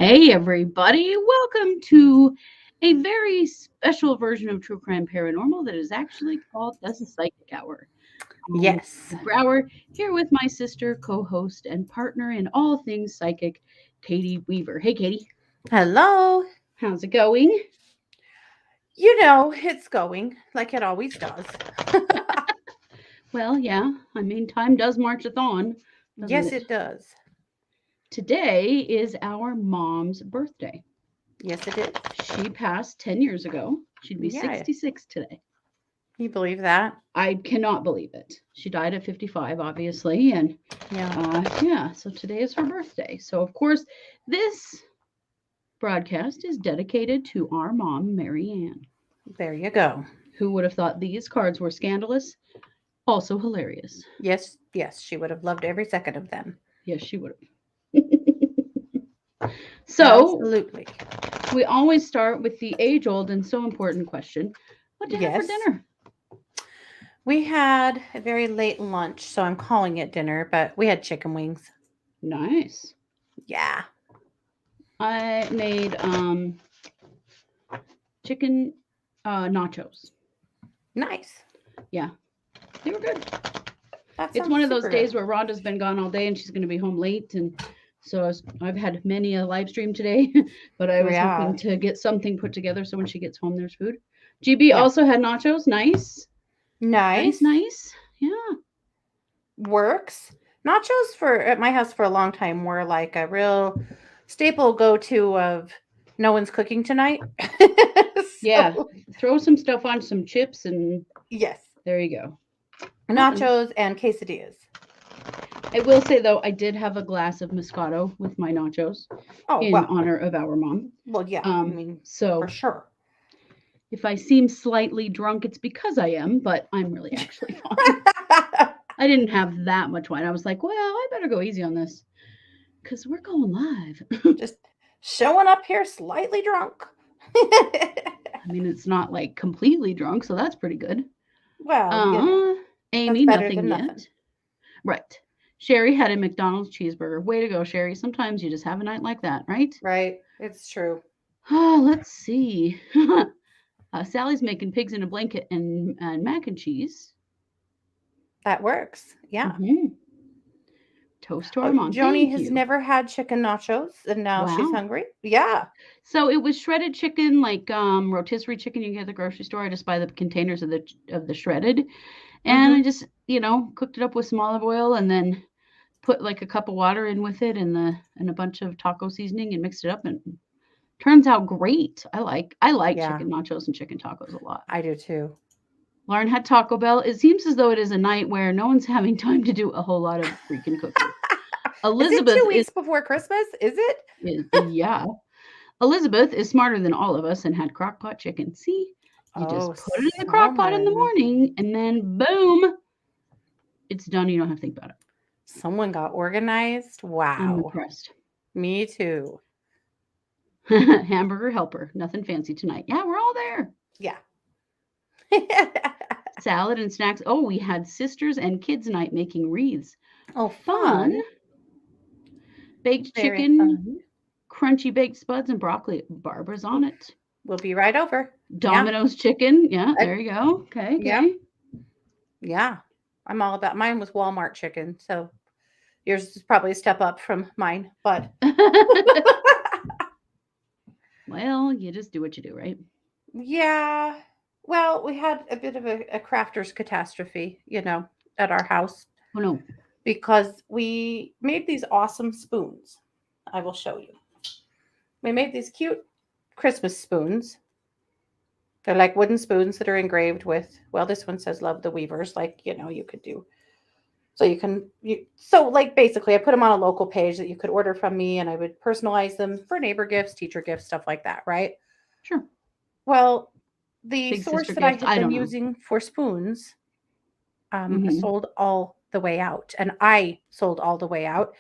Hey, everybody. Welcome to a very special version of True Crime Paranormal that is actually called the Psychic Hour. I'm Yes. Katie Brower here with my sister, co host, and partner in all things psychic, Katie Weaver. Hey, Katie. Hello. How's it going? It's going like it always does. Well, yeah. I mean, time does march on, doesn't Yes, it? it does. Today is our mom's birthday. Yes, it is. She passed 10 years ago. She'd be Yeah. 66 today. You believe that? I cannot believe it. She died at 55, obviously, and Yeah. yeah, so today is her birthday. So, of course, this broadcast is dedicated to our mom, Mary Ann. There you go. Who would have thought these cards were scandalous? Also hilarious. Yes, yes, she would have loved every second of them. Yes, she would have. So, Absolutely. we always start with the age old and so important question: what did you have for Yes. dinner? We had a very late lunch, so I'm calling it dinner, but we had chicken wings. Nice. Yeah. I made chicken nachos. Nice. Yeah, they were good. That It's sounds one of those super days good. where Rhonda's been gone all day and she's going to be home late. And so I've had many a live stream today, but I was Yeah. hoping to get something put together so when she gets home, there's food. GB Yeah. also had nachos. Nice. Nice, Nice. nice. Yeah. Works. Nachos for at my house for a long time were like a real staple go-to of no one's cooking tonight. Yeah. So Throw some stuff on some chips and yes, there you go. Nothing. nachos and quesadillas. I will say though, I did have a glass of Moscato with my nachos Oh in well, honor of our mom. well yeah. I mean So for sure. if I seem slightly drunk, it's because I am, but I'm really actually fine. I didn't have that much wine. I was like, well, I better go easy on this because we're going live. Just showing up here slightly drunk. I mean, it's not like completely drunk, so that's pretty good. Well, Uh, that's Amy, better nothing than nothing. yet. Right. Sherry had a McDonald's cheeseburger. Way to go, Sherry. Sometimes you just have a night like that, right? Right? It's true. Let's see. Sally's making pigs in a blanket and mac and cheese. That works. Yeah. Hmm. Toast to our mom. Joni Thank has you. never had chicken nachos and now she's Wow. hungry. Yeah. So it was shredded chicken, like rotisserie chicken you get at the grocery store. I just buy the containers of the shredded, and I Mm-hmm. just cooked it up with some olive oil, and then put like a cup of water in with it and a bunch of taco seasoning and mixed it up, and turns out great. I like Yeah, chicken nachos and chicken tacos a lot. I do too. Lauren had Taco Bell. It seems as though it is a night where no one's having time to do a whole lot of freaking cooking. Is it two Elizabeth is, weeks before Christmas? Is it? is yeah. Elizabeth is smarter than all of us and had crock pot chicken. See, you just Oh, put it in the crock pot in the someone. morning and then boom, it's done. You don't have to think about it. Someone got organized. I'm Wow. impressed. Me too. Hamburger helper. Nothing fancy tonight. Yeah, we're all there. Yeah. Salad and snacks. Oh, we had sisters and kids night making wreaths. Oh, Fun. fun. Baked Very chicken, fun. crunchy baked spuds, and broccoli. Barbara's on it. We'll be right over. Yeah. Domino's chicken. Yeah, I, there you go. Okay, yeah. okay. Yeah. I'm all about mine was Walmart chicken. So yours is probably a step up from mine, but Well, you just do what you do, right? yeah. Well, we had a bit of a crafter's catastrophe, at our house Oh no. because we made these awesome spoons. I will show you. We made these cute Christmas spoons. They're like wooden spoons that are engraved with, well, this one says love the weavers, like, you could do. So like basically I put them on a local page that you could order from me and I would personalize them for neighbor gifts, teacher gifts, stuff like that, right? Sure. Well, the Big source sister that I gift. had I been don't know. using for spoons Hmm. sold all the way out, and I sold all the way out,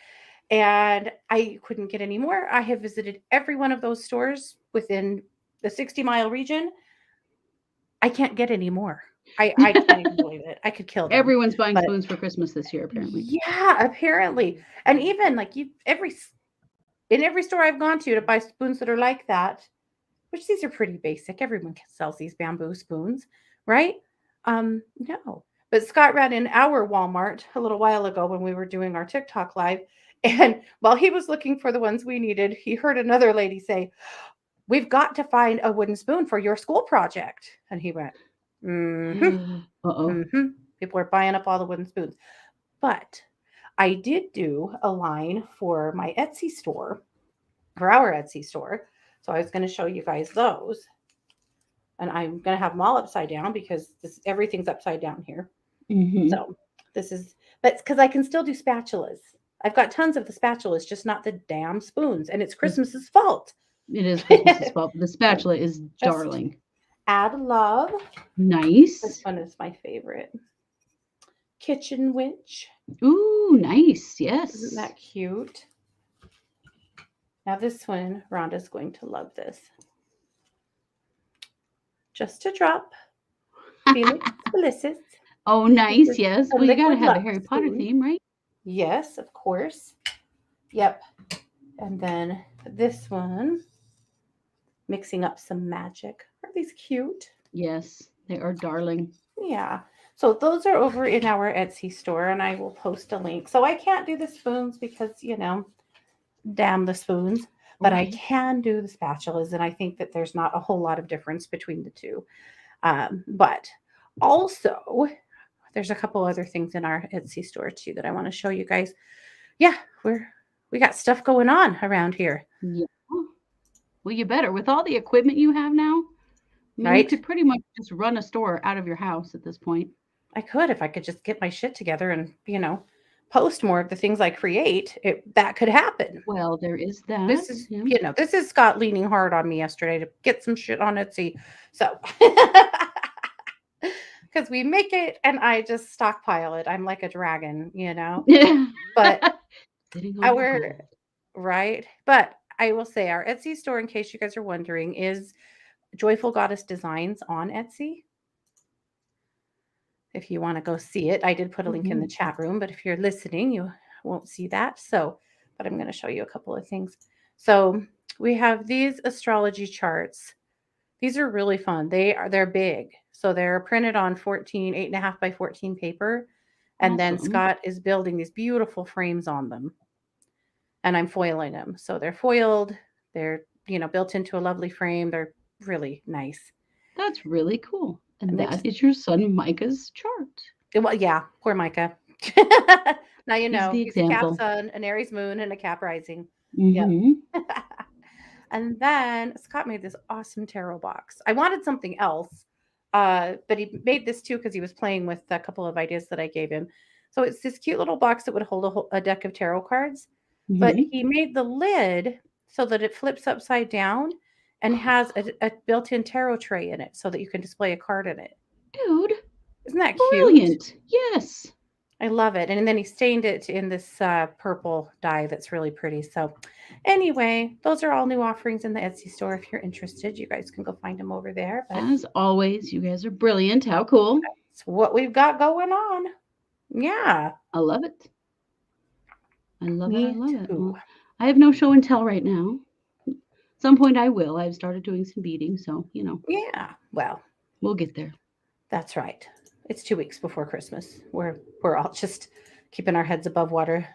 and I couldn't get any more. I have visited every one of those stores within the 60-mile region. I can't get any more. I can't even believe it. I could kill them. Everyone's buying But spoons for Christmas this year, apparently. yeah, apparently. And even like you in every store I've gone to buy spoons that are like that, which these are pretty basic. Everyone sells these bamboo spoons, right? No. But Scott ran in our Walmart a little while ago when we were doing our TikTok live. And while he was looking for the ones we needed, he heard another lady say, "We've got to find a wooden spoon for your school project." And he went, mm-hmm, Uh-oh. mm-hmm. People are buying up all the wooden spoons. But I did do a line for my Etsy store, for our Etsy store. So I was going to show you guys those. And I'm going to have them all upside down because everything's upside down here. Mm-hmm. So this is, but because I can still do spatulas. I've got tons of the spatulas, just not the damn spoons. And it's Christmas's fault. It is Christmas's fault. The spatula is darling. Add love. Nice. This one is my favorite. Kitchen winch. Ooh, nice. Yes. Isn't that cute? Now this one, Rhonda's going to love this. Just a drop. Felix Felicis. Oh, nice. Yes. A Well, you got to liquid have a love Harry Potter spoon. theme, right? Yes, of course. Yep. And then this one, mixing up some magic. Are these cute? Yes, they are darling. Yeah. So those are over in our Etsy store, and I will post a link. So I can't do the spoons because, damn the spoons. But I can do the spatulas, and I think that there's not a whole lot of difference between the two. But also, there's a couple other things in our Etsy store too that I want to show you guys. Yeah, we got stuff going on around here. Yeah. Well, you better. With all the equipment you have now, Right? You could pretty much just run a store out of your house at this point. I could if I could just get my shit together and, post more of the things I create. That could happen. Well, there is that. This is, this is Scott leaning hard on me yesterday to get some shit on Etsy. So, because we make it and I just stockpile it. I'm like a dragon, But right. But I will say our Etsy store, in case you guys are wondering, is Joyful Goddess Designs on Etsy. If you want to go see it, I did put a link in the chat room, but if you're listening, you won't see that. So, but I'm going to show you a couple of things. So we have these astrology charts. These are really fun. They're big. So they're printed on 8.5 by 14 paper. And then Scott is building these beautiful frames on them. And I'm foiling them. So they're foiled. They're, built into a lovely frame. They're really nice. That's really cool. And that is your son Micah's chart. Well, yeah, poor Micah. Now he's a Cap Sun, an Aries Moon, and a Cap Rising. Mm-hmm. Yep. And then Scott made this awesome tarot box. I wanted something else, but he made this too because he was playing with a couple of ideas that I gave him. So it's this cute little box that would hold a deck of tarot cards, but he made the lid so that it flips upside down and has a built-in tarot tray in it so that you can display a card in it. Dude. Isn't that brilliant? Cute? Yes. I love it. And then he stained it in this purple dye that's really pretty. So anyway, those are all new offerings in the Etsy store. If you're interested, you guys can go find them over there. But as always, you guys are brilliant. How cool. That's what we've got going on. Yeah. I love it. I love it. Well, I have no show and tell right now. Some point I will. I've started doing some beading, so Yeah, well, we'll get there. That's right. It's 2 weeks before Christmas. We're all just keeping our heads above water.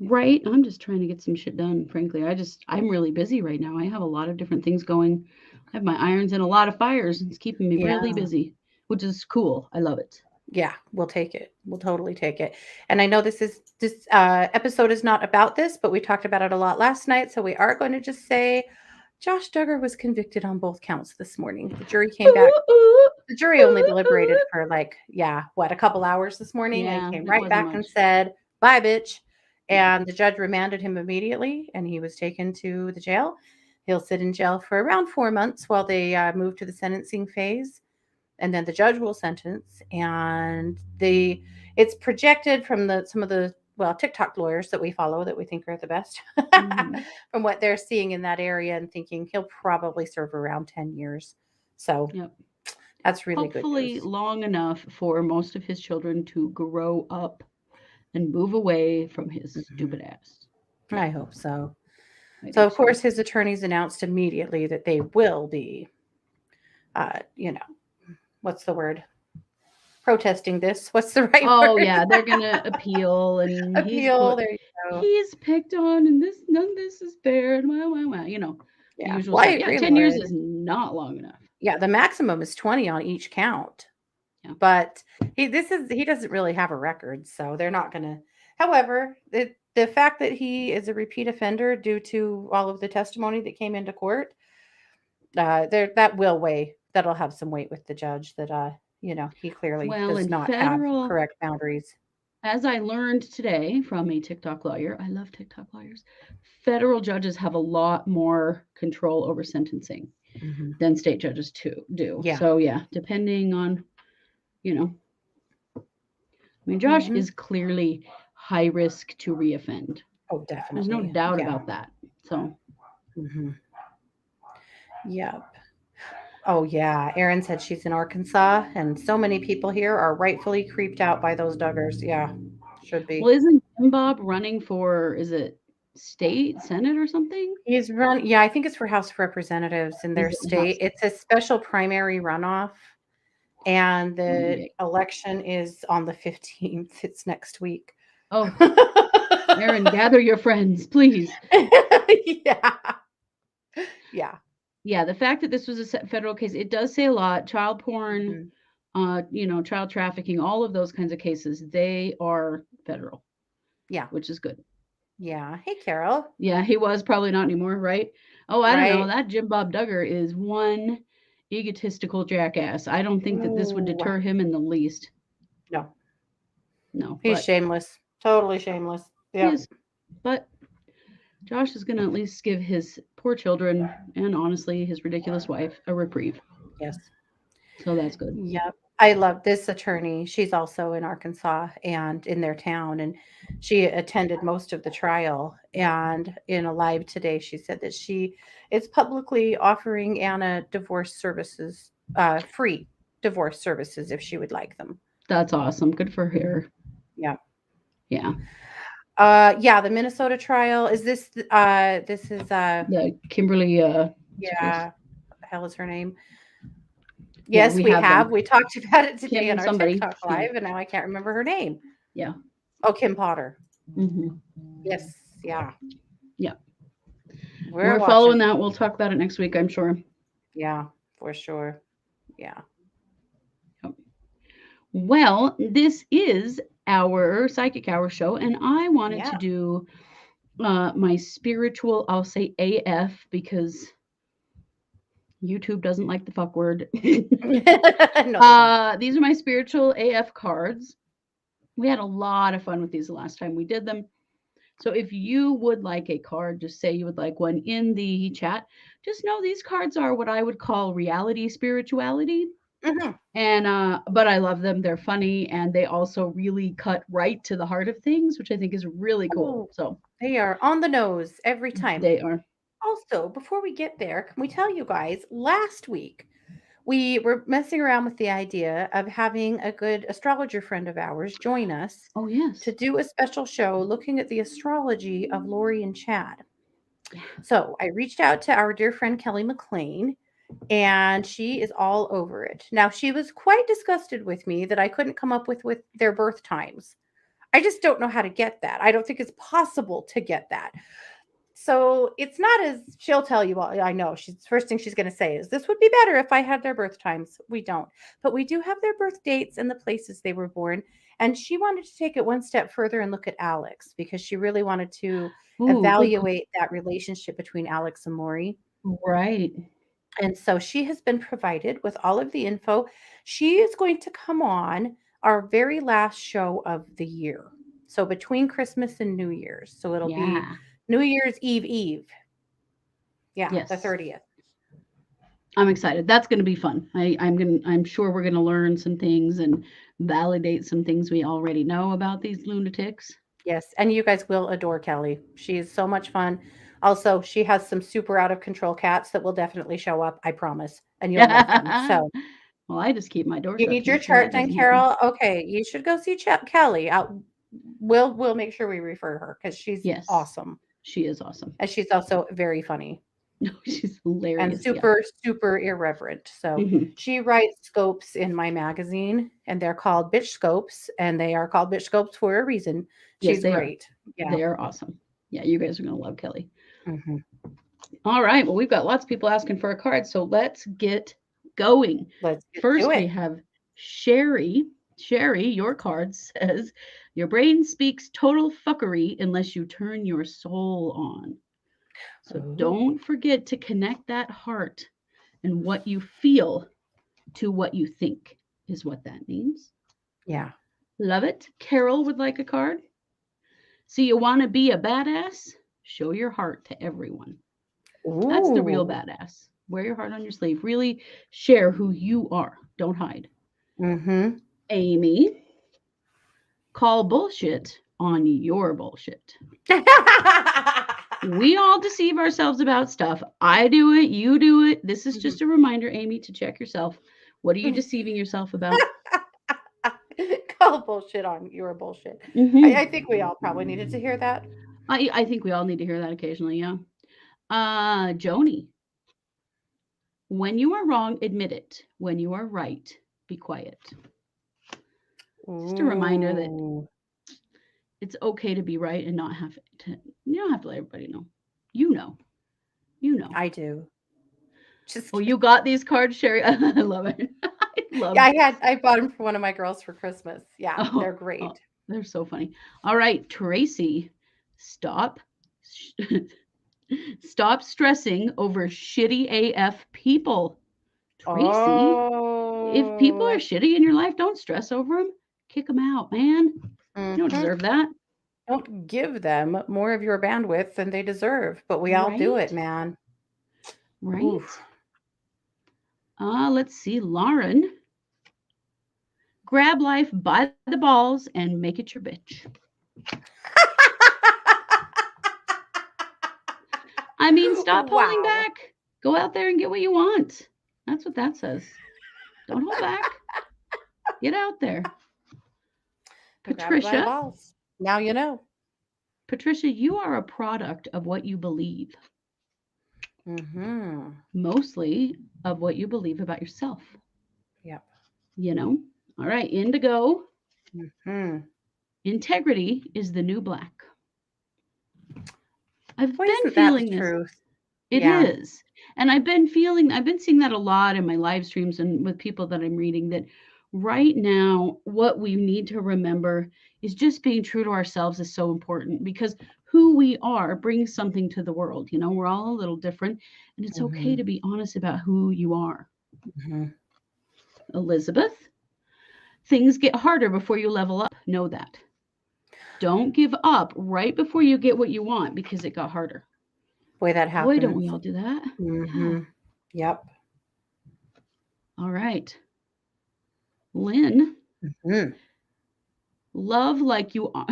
Right. I'm just trying to get some shit done. Frankly, I'm really busy right now. I have a lot of different things going. I have my irons in a lot of fires. It's keeping me really busy, which is cool. I love it. Yeah, we'll take it. We'll totally take it. And I know this episode is not about this, but we talked about it a lot last night. So we are going to just say Josh Duggar was convicted on both counts this morning. The jury came back. The jury only deliberated for a couple hours this morning. Yeah, and came right back and said, "Bye, bitch." And the judge remanded him immediately, and he was taken to the jail. He'll sit in jail for around 4 months while they move to the sentencing phase. And then the judge will sentence. And it's projected from some of the TikTok lawyers that we follow that we think are the best from what they're seeing in that area and thinking he'll probably serve around 10 years. So that's really good. Hopefully long enough for most of his children to grow up and move away from his stupid ass. I hope so. I So, do of too. course, his attorneys announced immediately that they will be, what's the word? Protesting this. What's the right Oh word? yeah, they're gonna appeal, and he's Appeal. put There you go. he's picked on, and this none of this is fair, and wah. You know, the Yeah. usual Well, I stuff. Yeah, agree, 10 years Lauren. is not long enough. Yeah, the maximum is 20 on each count. Yeah. But he doesn't really have a record, so they're not gonna. However, the fact that he is a repeat offender due to all of the testimony that came into court, that'll have some weight with the judge that he clearly Well, does in not have federal, correct boundaries. as I learned today from a TikTok lawyer, I love TikTok lawyers. Federal judges have a lot more control over sentencing Mhm. than state judges do. Yeah. So yeah, depending on, I mean, Josh Mhm. is clearly high risk to reoffend. Oh, There's no definitely. doubt Yeah. about that. So Mhm. Yep. Oh, yeah. Erin said she's in Arkansas, and so many people here are rightfully creeped out by those Duggars. Yeah, should well, be. isn't Jim Bob running for, is it state senate or something? He's run. Yeah, I think it's for House of Representatives in Is their it the House? state. It's a special primary runoff, and the Yeah. election is on the 15th. It's next week. Oh, Aaron, gather your friends, please. Yeah. Yeah. Yeah, the fact that this was a federal case, it does say a lot. Child porn, Mhm. child trafficking, all of those kinds of cases, they are federal, Yeah. which is good. Yeah. Hey, Carol. Yeah, he was probably not anymore, right? Oh, I don't know. Right. That Jim Bob Duggar is one egotistical jackass. I don't think that this would Ooh. deter him in the least. No, No, he's but shameless. Totally shameless. he Yep. is. But Josh is going to at least give his poor children and honestly his ridiculous wife a reprieve. Yes. So that's good. Yep. I love this attorney. She's also in Arkansas and in their town, and she attended most of the trial. And in a live today, she said that she is publicly offering Anna divorce services, free divorce services if she would like them. That's awesome. Good for her. Yeah. Yeah. Yeah, the Minnesota trial is this. This is The Kimberly what's her face? yeah. What the hell is her name? Yeah, Yes, we we have have. them. We talked about it today in Kim our somebody. TikTok Yeah. live, and now I can't remember her name. Yeah. Oh, Kim Potter. Mm-hmm. Yes. Yeah. Yeah. We're following watching. that. We'll talk about it next week, I'm sure. Yeah, for sure. Yeah. Well, this is our Psychic Hour show, and I wanted to Yeah. do my spiritual, I'll say AF, because YouTube doesn't like the fuck word. No, they don't. These are my spiritual AF cards. We had a lot of fun with these the last time we did them. So if you would like a card, just say you would like one in the chat. Just know these cards are what I would call reality spirituality. Mm-hmm. And but I love them. They're funny, and they also really cut right to the heart of things, which I think is really cool. Oh, So they are on the nose every time. they are. Also, before we get there, can we tell you guys, last week we were messing around with the idea of having a good astrologer friend of ours join us Oh yes. to do a special show looking at the astrology of Lori and Chad. Yeah. So I reached out to our dear friend Kelly McLean, and she is all over it. Now, she was quite disgusted with me that I couldn't come up with their birth times. I just don't know how to get that. I don't think it's possible to get that. So it's not as she'll tell you. Well, I know she's first thing she's going to say is this would be better if I had their birth times. We don't, but we do have their birth dates and the places they were born. And she wanted to take it one step further and look at Alex because she really wanted to evaluate that relationship between Alex and Lori. Right. And so she has been provided with all of the info. She is going to come on our very last show of the year. So between Christmas and New Year's. So it'll be New Year's Eve. Yeah, yes. The 30th. I'm excited. That's going to be fun. I'm sure we're going to learn some things and validate some things we already know about these lunatics. Yes, and you guys will adore Kelly. She is so much fun. Also, she has some super out of control cats that will definitely show up, I promise. And you'll love them. So, well, I just keep my door you shut. need your chart done, Carol. Okay, you should go see Kelly. We'll make sure we refer her because she's awesome. She is awesome. And she's also very funny No, she's and hilarious. Yeah. super, super irreverent. So Mhm. she writes scopes in my magazine, and they're called bitch scopes, and they are called bitch scopes for a reason. Yes, She's they are. great. Yeah. They are awesome. Yeah, you guys are going to love Kelly. Mhm. All right. Well, we've got lots of people asking for a card, so let's get going. Let's get First, to we it. have Sherry. Sherry, your card says, your brain speaks total fuckery unless you turn your soul on. So Ooh. don't forget to connect that heart and what you feel to what you think, is what that means. Yeah. Love it. Carol would like a card. So you want to be a badass? Show your heart to everyone. That's the real Ooh. badass. Wear your heart on your sleeve. Really share who you are. Don't hide. Mm-hmm. Amy, call bullshit on your bullshit. We all deceive ourselves about stuff. I do it. You do it. This is just a reminder, Amy, to check yourself. What are you deceiving yourself about? Call bullshit on your bullshit. Mm-hmm. I think we all probably needed to hear that. I think we all need to hear that occasionally. Yeah. Joni, when you are wrong, admit it. When you are right, be quiet. Just a reminder that Ooh. it's okay to be right and not have to. You don't have to let everybody know. You know. You know. I do. Just Oh, you got these cards, Sherry. I love it. I love. yeah, I bought them for one of my girls for Christmas. Yeah, Oh, they're great. oh, they're so funny. All right, Tracy, stop. Stop stressing over shitty AF people. Tracy, if people are Oh. shitty in your life, don't stress over them. Kick them out, man. You don't Mhm. deserve that. Don't give them more of your bandwidth than they deserve, but we all do it, Right? man. Right? Oof. Let's see. Lauren, grab life by the balls and make it your bitch. I mean, stop holding Wow. back. Go out there and get what you want. That's what that says. Don't hold back. Get out there. Grab it by the Patricia, balls. Now you know. Patricia, you are a product of what you believe, Mm-hmm. mostly of what you believe about yourself. Yep. You know? All right, Indigo, Mm-hmm. integrity is the new black. I've Boy, been isn't that the feeling this. truth? It Yeah. is. And I've been seeing that a lot in my live streams and with people that I'm reading, that right now, what we need to remember is just being true to ourselves is so important, because who we are brings something to the world. You know, we're all a little different, and it's okay to be honest about who you are. Mm-hmm. Elizabeth, things get harder before you level up. Know that. Don't give up right before you get what you want because it got harder. Boy, that Boy, don't happens. we all do that? Mm-hmm. Yeah. Yep. All right. Lynn, Mm-hmm. love like you are.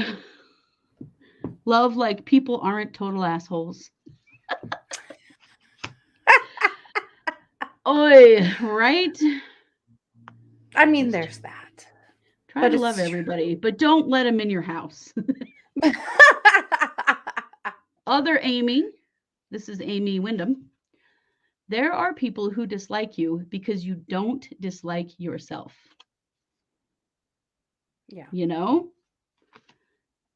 Love like people aren't total assholes. Oi, right? I mean, there's that. Try But to love it's everybody, but don't let them in your house. true. Other Amy, this is Amy Wyndham. There are people who dislike you because you don't dislike yourself. Yeah. You know?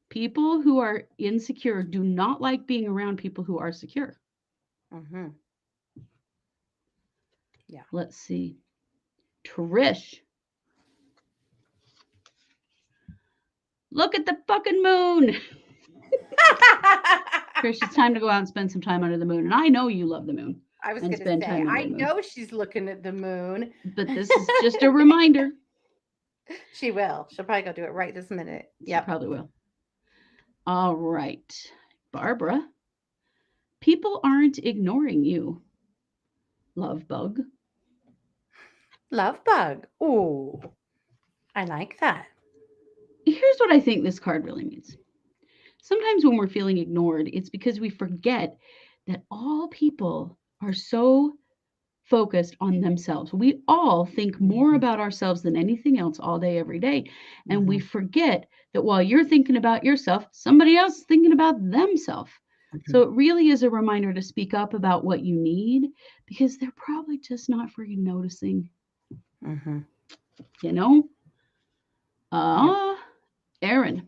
People who are insecure do not like being around people who are secure. Mm-hmm. Yeah. Let's see. Trish. Look at the fucking moon. Trish, it's time to go out and spend some time under the moon. And I know you love the moon. I was And going to spend say, time under I the moon. know she's looking at the moon. But this is just a reminder. She will. She'll probably go do it right this minute. She Yep. probably will. All right. Barbara, people aren't ignoring you. Love bug. Love bug. Ooh, I like that. Here's what I think this card really means. Sometimes when we're feeling ignored, it's because we forget that all people are so focused on themselves. We all think more about ourselves than anything else all day, every day. And we forget that while you're thinking about yourself, somebody else is thinking about themselves. So it really is a reminder to speak up about what you need because they're probably just not freaking noticing, you know? Aaron,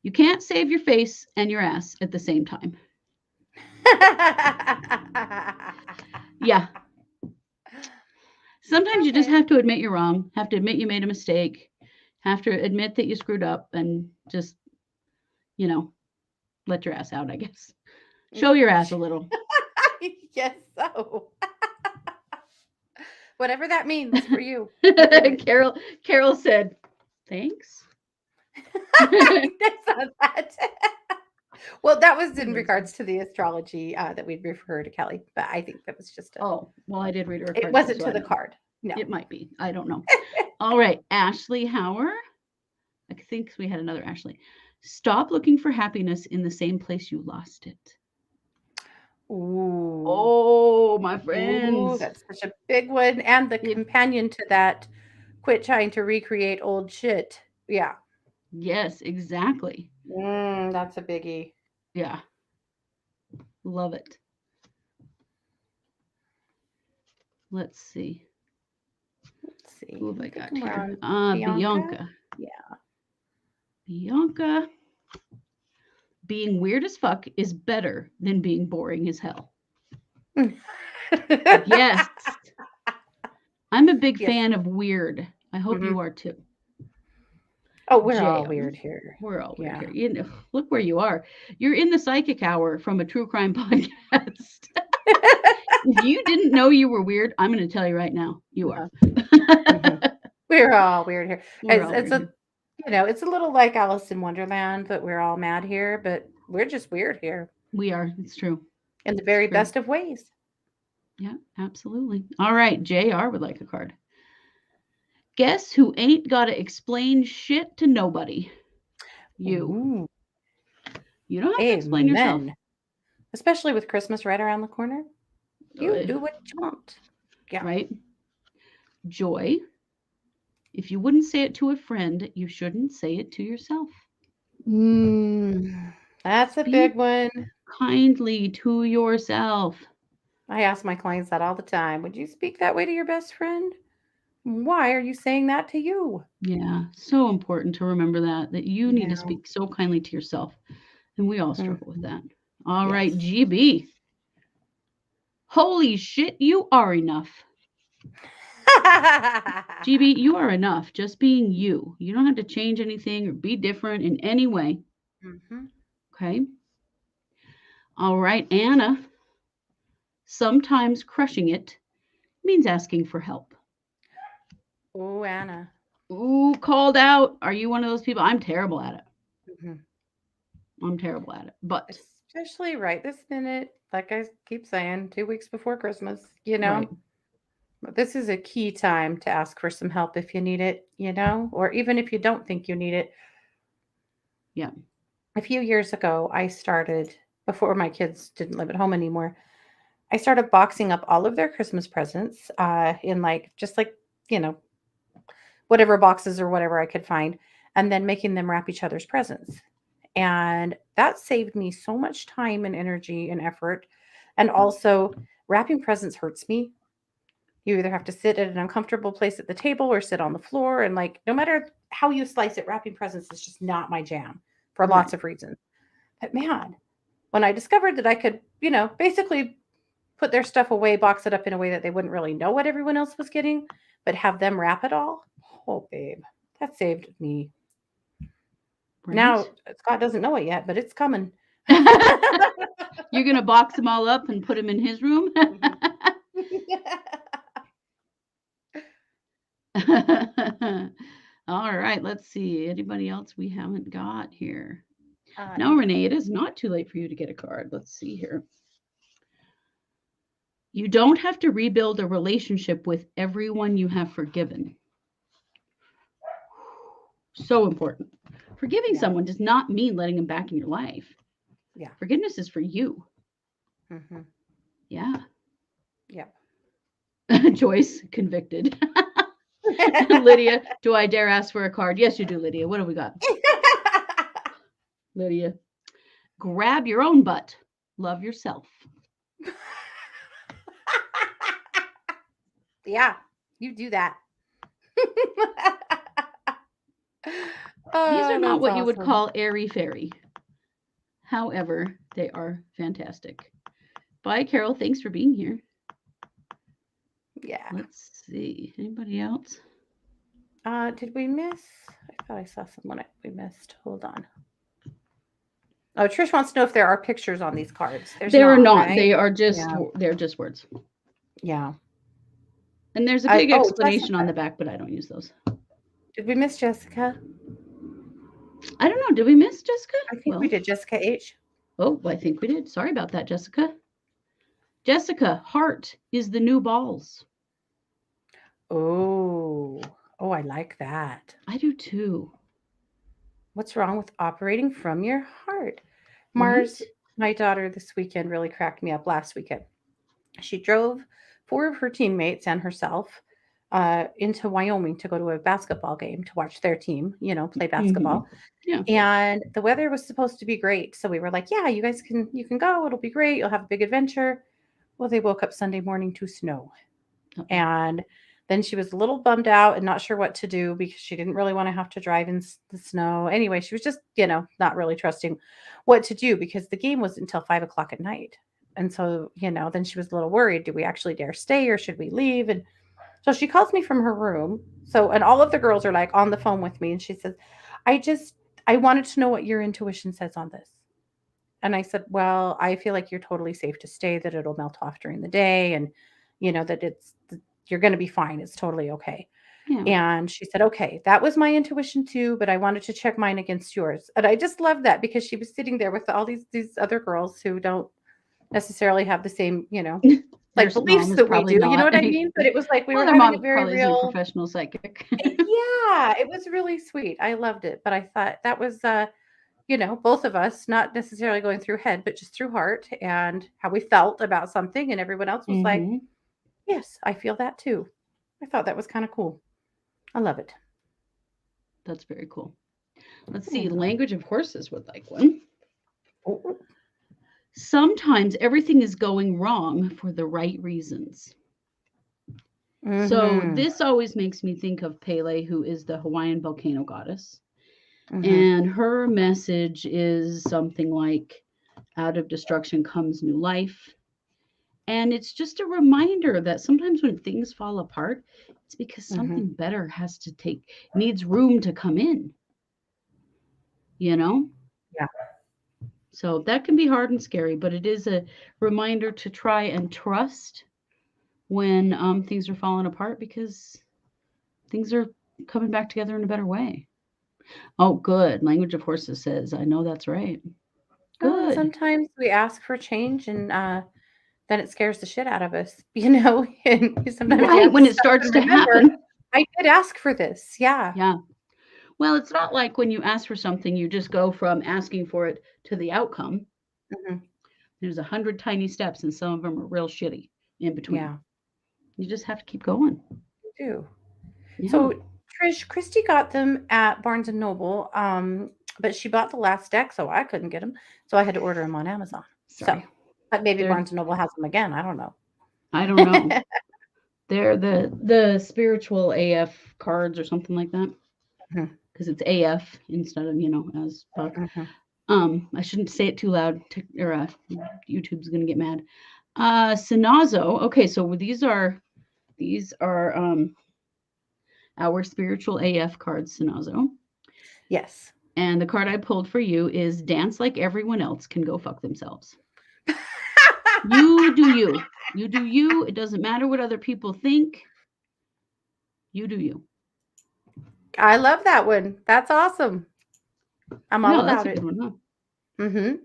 you can't save your face and your ass at the same time. Yeah. Sometimes you just have to admit you're wrong, have to admit you made a mistake, have to admit that you screwed up and just, you know, let your ass out, I guess. Show your ass a little. Yes, so. Whatever that means for you. Carol said, thanks. Well, that was in regards to the astrology that we'd refer to Kelly, but I think that was just well, I did read her card. It wasn't to the card. No. It might be. I don't know. All right. Ashley Hauer. I think we had another Ashley. Stop looking for happiness in the same place you lost it. Ooh. Oh, my friends. Ooh, that's such a big one. And the companion to that, quit trying to recreate old shit. Yeah. Yes, exactly. That's a biggie. Yeah. Love it. Let's see. Who have I got here? Bianca. Yeah. Bianca. Being weird as fuck is better than being boring as hell. Yes. I'm a big fan of weird. I hope you are too. Oh, we're all weird here. We're all weird here. You know, look where you are. You're in the Psychic Hour from a true crime podcast. If you didn't know you were weird, I'm going to tell you right now, you are. We're all weird here. It's a little like Alice in Wonderland, but we're all mad here, but we're just weird here. We are. It's true. In the very best of ways. Yeah, absolutely. All right. JR would like a card. Guess who ain't got to explain shit to nobody? You. Ooh. You don't have to explain yourself. Especially with Christmas right around the corner. You do what you want. Yeah. Right? Joy. If you wouldn't say it to a friend, you shouldn't say it to yourself. That's a big one. Kindly to yourself. I ask my clients that all the time. Would you speak that way to your best friend? Why are you saying that to you? Yeah, so important to remember that you need to speak so kindly to yourself. And we all struggle with that. All right, GB. Holy shit, you are enough. GB, you are enough. Just being you. You don't have to change anything or be different in any way. Okay. All right, Anna. Sometimes crushing it means asking for help. Oh, Anna. Ooh, called out. Are you one of those people? I'm terrible at it. I'm terrible at it. But especially right this minute, like I keep saying, 2 weeks before Christmas, you know. Right. But this is a key time to ask for some help if you need it, you know, or even if you don't think you need it. Yeah. A few years ago, I started, before my kids didn't live at home anymore, I started boxing up all of their Christmas presents in whatever boxes or whatever I could find, and then making them wrap each other's presents. And that saved me so much time and energy and effort. And also, wrapping presents hurts me. You either have to sit at an uncomfortable place at the table or sit on the floor. And no matter how you slice it, wrapping presents is just not my jam for lots of reasons. But man, when I discovered that I could, basically put their stuff away, box it up in a way that they wouldn't really know what everyone else was getting, but have them wrap it all. Oh, babe, that saved me. Right. Now, Scott doesn't know it yet, but it's coming. You're going to box them all up and put them in his room? All right, let's see. Anybody else we haven't got here? No, Renee, it is not too late for you to get a card. Let's see here. You don't have to rebuild a relationship with everyone you have forgiven. So important. Forgiving someone does not mean letting them back in your life. Yeah. Forgiveness is for you. Yeah. Yeah. Joyce, convicted. Lydia, do I dare ask for a card? Yes, you do, Lydia. What have we got? Lydia. grab your own butt. Love yourself. Yeah, you do that. These are not That's what you would awesome. call airy-fairy. However, they are fantastic. Bye, Carol. Thanks for being here. Yeah. Let's see. Anybody else? Did we miss? I thought I saw someone we missed. Hold on. Oh, Trish wants to know if there are pictures on these cards. There are not. Right? They are just Yeah. they're just words. Yeah. And there's a big explanation Jessica. on the back, but I don't use those. Did we miss Jessica? I don't know. Did we miss Jessica? I think we did. Jessica H. Oh, I think we did. Sorry about that, Jessica. Jessica, heart is the new balls. Oh, I like that. I do too. What's wrong with operating from your heart? Mars, Right? my daughter, this weekend really cracked me up last weekend. She drove 4 of her teammates and herself into Wyoming to go to a basketball game to watch their team, play basketball. Yeah. And the weather was supposed to be great. So we were like, yeah, you can go. It'll be great. You'll have a big adventure. Well, they woke up Sunday morning to snow. Uh-oh. And then she was a little bummed out and not sure what to do because she didn't really want to have to drive in the snow. Anyway, she was just, not really trusting what to do because the game was until 5:00 at night. And so, then she was a little worried. Do we actually dare stay or should we leave? And so she calls me from her room. And all of the girls are like on the phone with me. And she says, I wanted to know what your intuition says on this. And I said, well, I feel like you're totally safe to stay, that it'll melt off during the day. And, that you're going to be fine. It's totally okay. Yeah. And she said, okay, that was my intuition too, but I wanted to check mine against yours. And I just love that because she was sitting there with all these other girls who don't necessarily have the same, like beliefs that we do. You know what I mean? But it was like we were having a very real professional psychic. Yeah, it was really sweet. I loved it. But I thought that was both of us not necessarily going through head, but just through heart and how we felt about something. And everyone else was like, yes, I feel that too. I thought that was kind of cool. I love it. That's very cool. Let's see. Language of Horses would like one. Oh. Sometimes everything is going wrong for the right reasons. Mm-hmm. So this always makes me think of Pele, who is the Hawaiian volcano goddess. Mm-hmm. And her message is something like, out of destruction comes new life. And it's just a reminder that sometimes when things fall apart, it's because something better needs room to come in. Yeah. So that can be hard and scary, but it is a reminder to try and trust when things are falling apart because things are coming back together in a better way. Oh, good. Language of Horses says, I know that's right. Good. Oh, sometimes we ask for change and then it scares the shit out of us, and sometimes right when it starts to happen. I did ask for this. Yeah. Yeah. Well, it's not like when you ask for something, you just go from asking for it to the outcome. There's 100 tiny steps, and some of them are real shitty in between. Yeah. You just have to keep going. You do. Yeah. So, Trish, Christy got them at Barnes & Noble, but she bought the last deck, so I couldn't get them. So I had to order them on Amazon. Sorry. So, but maybe Barnes & Noble has them again. I don't know. They're the spiritual AF cards or something like that. Because it's AF instead of, as fuck. I shouldn't say it too loud or YouTube's going to get mad. Sinazo. Okay, so these are our spiritual AF cards, Sinazo. Yes. And the card I pulled for you is Dance Like Everyone Else Can Go Fuck Themselves. You do you. You do you. It doesn't matter what other people think. You do you. I love that one. That's awesome. I'm all about it. That's a good one, huh?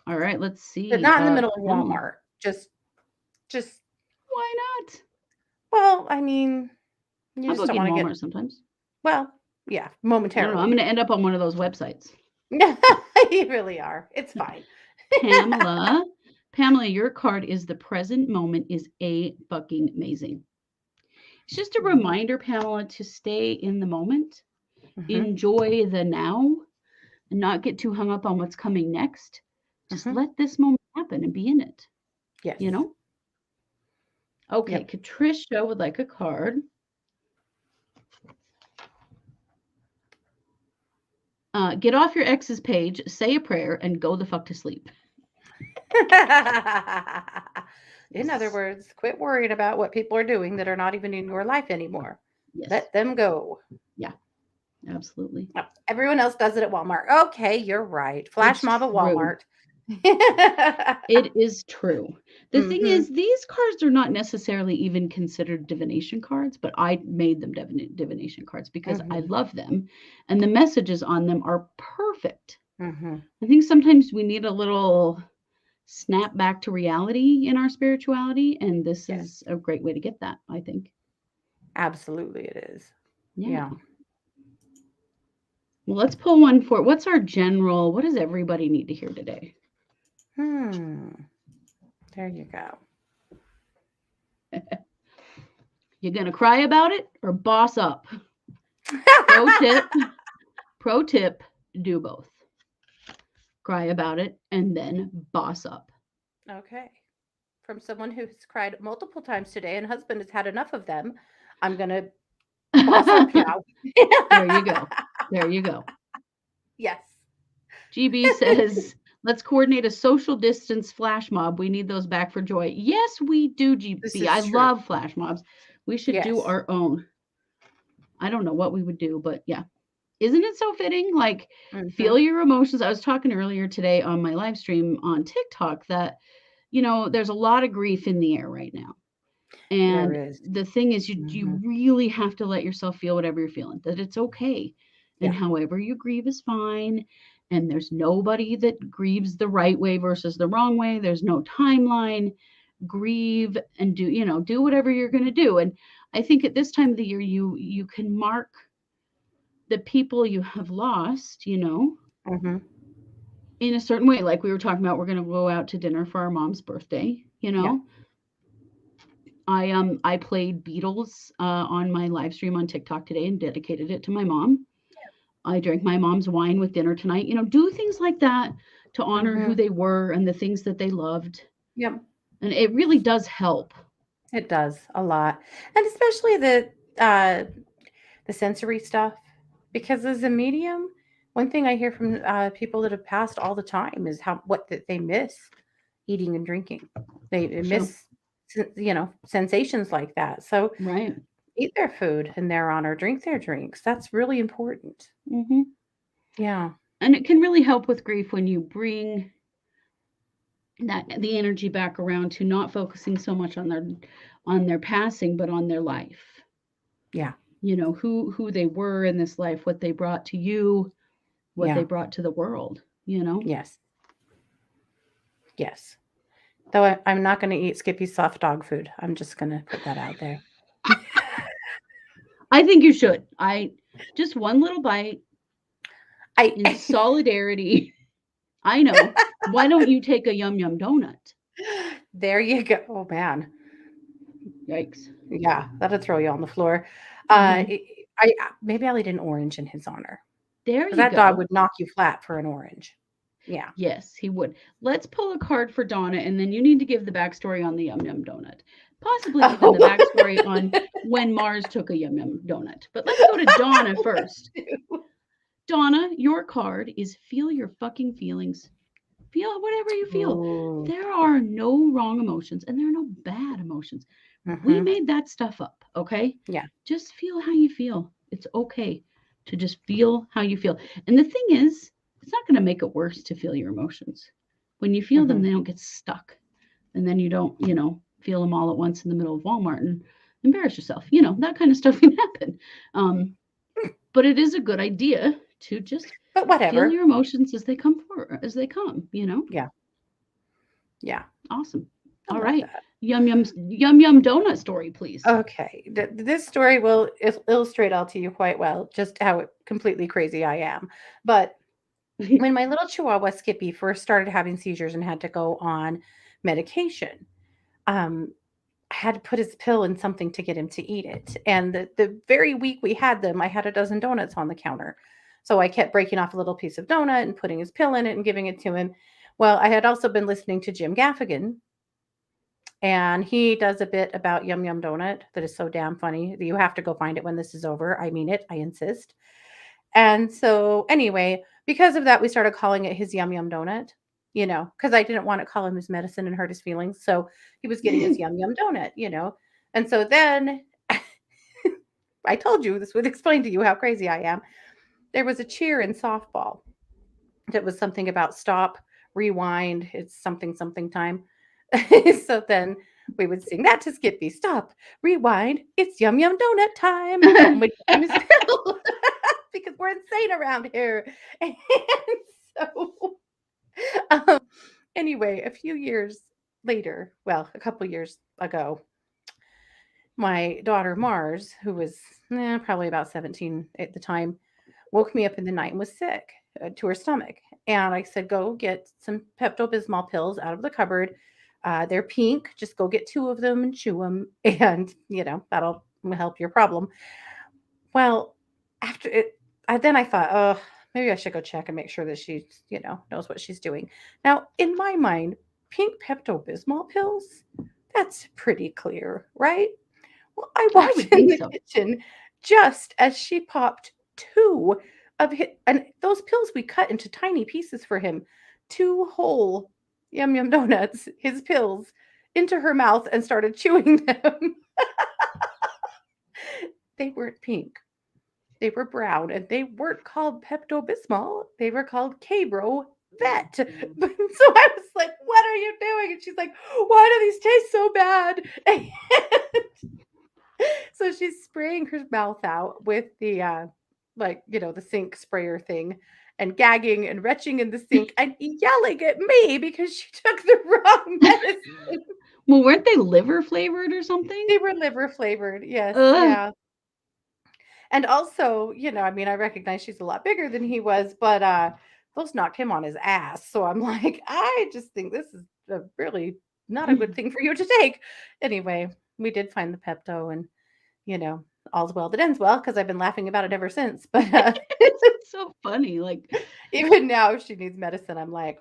All right, let's see. But not in the middle of Walmart. Just why not? Well, I mean, you just don't want to get sometimes. Well, yeah, momentarily. I don't know. I'm going to end up on one of those websites. You really are. It's fine. Pamela, your card is the present moment is fucking amazing. It's just a reminder, Pamela, to stay in the moment, enjoy the now, and not get too hung up on what's coming next. Just Mhm. let this moment happen and be in it, Yes. you know? Okay, Yep. Katricia would like a card. Get off your ex's page, say a prayer, and go the fuck to sleep. In other words, quit worrying about what people are doing that are not even in your life anymore. Yes. Let them go. Yeah, absolutely. Oh, everyone else does it at Walmart. Okay, you're right. Flash It's mob at true. Walmart. It is true. The thing Mhm. is, these cards are not necessarily even considered divination cards, but I made them divination cards because I Mhm. love them, and the messages on them are perfect. Mhm. I think sometimes we need a little snap back to reality in our spirituality, and this Yes, is a great way to get that, I think. absolutely it is. Yeah. Yeah. Well, let's pull one for what's our general, what does everybody need to hear today? There you go. You gonna cry about it or boss up? Pro tip, do both. Cry about it and then boss up. Okay. From someone who's cried multiple times today and husband has had enough of them, I'm going to boss up now. There you go. There you go. Yes. GB says, let's coordinate a social distance flash mob. We need those back for joy. Yes, we do, This GB. is I true. love flash mobs. We should do Yes. our own. I don't know what we would do, but yeah. Isn't it so fitting? Like, feel Mhm. your emotions. I was talking earlier today on my live stream on TikTok that, there's a lot of grief in the air right now. There And is. the thing is, you Mhm. really have to let yourself feel whatever you're feeling, that it's okay. And Yeah. however you grieve is fine. And there's nobody that grieves the right way versus the wrong way. There's no timeline. Grieve and do whatever you're going to do. And I think at this time of the year, you can mark the people you have lost, Mhm. in a certain way. Like we were talking about, we're going to go out to dinner for our mom's birthday. Yeah. I played Beatles on my live stream on TikTok today and dedicated it to my mom. I drank my mom's wine with dinner tonight. Do things like that to honor who Mhm. they were and the things that they loved. Yep. And it really does help. It does a lot. And especially the sensory stuff because as a medium, one thing I hear from people that have passed all the time is what that they miss eating and drinking. They Sure. miss sensations like that. So Right. eat their food in their honor, drink their drinks. That's really important. Hmm. Yeah. And it can really help with grief when you bring the energy back around to not focusing so much on their passing, but on their life. Yeah. Who they were in this life, what they brought to you, what they Yeah. brought to the world. Yes. Yes. Though I'm not going to eat Skippy's soft dog food. I'm just going to put that out there. I think you should. I just one little bite in I solidarity. I know. Why don't you take a yum yum donut? There you go. Oh man. Yikes. Yeah, that'll throw you on the floor. Hmm. I maybe I'll eat an orange in his honor There because you that dog go. would knock you flat for an orange. Yeah. Yes, he would. Let's pull a card for Donna, and then you need to give the backstory on the yum yum donut. Possibly even the Oh. backstory on when Mars took a yum yum donut. But let's go to Donna first. Donna, your card is feel your fucking feelings. Feel whatever you feel. Ooh. There are no wrong emotions and there are no bad emotions. We Mhm. made that stuff up, okay? Yeah. Just feel how you feel. It's okay to just feel how you feel. And the thing is, it's not going to make it worse to feel your emotions. When you feel them, Mhm. they don't get stuck. And then you don't, feel them all at once in the middle of Walmart and embarrass yourself. That kind of stuff can happen. But it is a good idea to just But feel whatever. your emotions as they come. Yeah. Yeah. Awesome. I All love right. that. Yum donut story, please. Okay. This story will illustrate all to you quite well just how completely crazy I am. But when my little Chihuahua Skippy first started having seizures and had to go on medication, um, I had to put his pill in something to get him to eat it. And the very week we had them, I had a dozen donuts on the counter. So I kept breaking off a little piece of donut and putting his pill in it and giving it to him. Well, I had also been listening to Jim Gaffigan, and he does a bit about Yum Yum Donut that is so damn funny that you have to go find it when this is over. I mean it, I insist. And so, anyway, because of that, we started calling it his Yum Yum Donut, because I didn't want to call him his medicine and hurt his feelings. So he was getting his Yum Yum Donut. And so then I told you this would explain to you how crazy I am. There was a cheer in softball that was something about stop, rewind, it's something, something time. So then we would sing that to Skippy, stop, rewind, it's Yum Yum Donut time. And we'd give him his pill because we're insane around here. And so, um, anyway, a few years later, well, a couple years ago, my daughter Mars, who was probably about 17 at the time, woke me up in the night and was sick to her stomach. And I said, go get some Pepto-Bismol pills out of the cupboard. They're pink. Just go get 2 of them and chew them. And, that'll help your problem. Well, after it, then I thought, oh, maybe I should go check and make sure that she, knows what she's doing. Now, in my mind, pink Pepto-Bismol pills, that's pretty clear, right? Well, I walked in the kitchen just as she popped 2 of his, and those pills we cut into tiny pieces for him, 2 whole Yum Yum Donuts, his pills, into her mouth and started chewing them. They weren't pink. They were brown, and they weren't called Pepto-Bismol. They were called K-Bro Vet. So I was like, what are you doing? And she's like, why do these taste so bad? And so she's spraying her mouth out with the the sink sprayer thing, and gagging and retching in the sink and yelling at me because she took the wrong medicine. Well, weren't they liver flavored or something? They were liver flavored, yes. Yeah. And also, I recognize she's a lot bigger than he was, but those knocked him on his ass. So I'm like, I just think this is really not a good thing for you to take. Anyway, we did find the Pepto, and all's well that ends well, because I've been laughing about it ever since. But it's so funny. Like, even now, if she needs medicine, I'm like,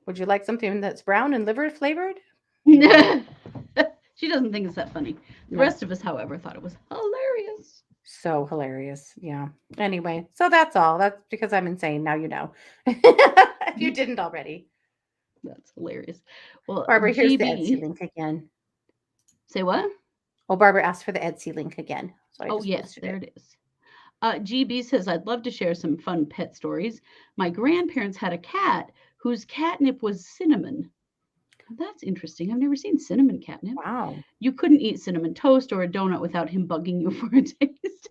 would you like something that's brown and liver flavored? She doesn't think it's that funny. The rest of us, however, thought it was hilarious. So hilarious. Yeah. Anyway, so that's all. That's because I'm insane. Now you know. If you didn't already. That's hilarious. Well, Barbara, here's the Etsy link again. Say what? Oh, Barbara asked for the Etsy link again. So yes, there it is. GB says, I'd love to share some fun pet stories. My grandparents had a cat whose catnip was cinnamon. That's interesting. I've never seen cinnamon catnip. Wow. You couldn't eat cinnamon toast or a donut without him bugging you for a taste.